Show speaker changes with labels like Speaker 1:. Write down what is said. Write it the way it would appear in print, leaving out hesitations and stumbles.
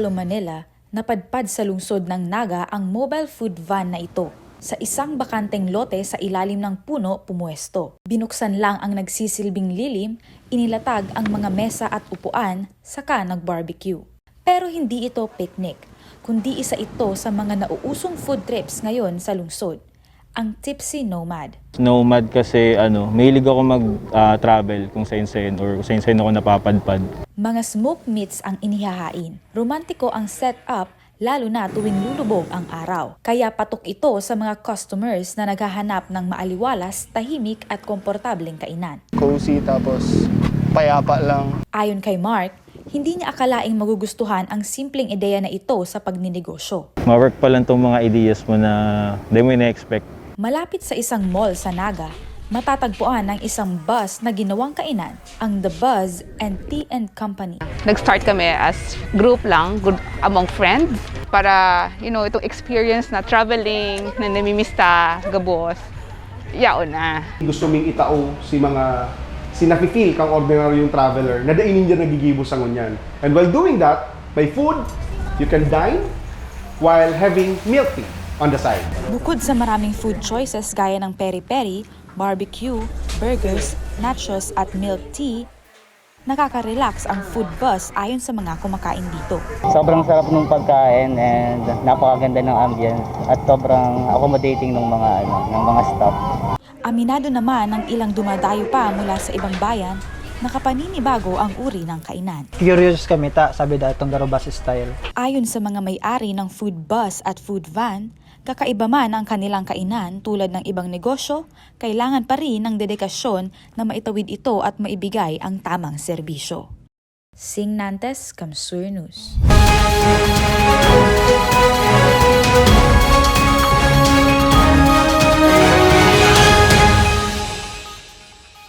Speaker 1: Antipolo, Manila, napadpad sa lungsod ng Naga ang mobile food van na ito. Sa isang bakanteng lote sa ilalim ng puno pumuesto. Binuksan lang ang nagsisilbing lilim, inilatag ang mga mesa at upuan, saka nag-barbecue. Pero hindi ito picnic, kundi isa ito sa mga nauusong food trips ngayon sa lungsod, ang Tipsy Nomad.
Speaker 2: Nomad kasi mahilig ako mag-travel kung saan-saan or kung saan-saan ako napapadpad.
Speaker 1: Mga smoked meats ang inihahain. Romantiko ang setup lalo na tuwing lulubog ang araw. Kaya patok ito sa mga customers na naghahanap ng maaliwalas, tahimik at komportableng kainan.
Speaker 3: Cozy tapos payapa lang.
Speaker 1: Ayon kay Mark, hindi niya akalaing magugustuhan ang simpleng ideya na ito sa pagninegosyo.
Speaker 2: Ma-work pa lang itong mga ideas mo na hindi mo ina-expect.
Speaker 1: Malapit sa isang mall sa Naga, matatagpuan ang isang bus na ginawang kainan, ang The Buzz and Tea and Company.
Speaker 4: Nag-start kami as group lang, good among friends, para, itong experience na traveling, na namimista, gabos, yaon na.
Speaker 5: Gusto ming itao si nafe-feel kang ordinaryong traveler na dainin dyan nagigibos ang unyan. And while doing that, by food, you can dine while having milk tea on the side.
Speaker 1: Bukod sa maraming food choices gaya ng peri-peri, barbecue, burgers, nachos at milk tea, nakaka-relax ang food bus ayon sa mga kumakain dito.
Speaker 6: Sobrang sarap ng pagkain and napakaganda ng ambience at sobrang accommodating ng mga staff.
Speaker 1: Aminado naman ng ilang dumadayo pa mula sa ibang bayan, nakapaninibago ang uri ng kainan.
Speaker 7: Curious kami sabi itong Garobas style.
Speaker 1: Ayon sa mga may-ari ng food bus at food van, kakaiba man ang kanilang kainan tulad ng ibang negosyo, kailangan pa rin ng dedikasyon na maitawid ito at maibigay ang tamang serbisyo. Sing Nantes, Kamsur News.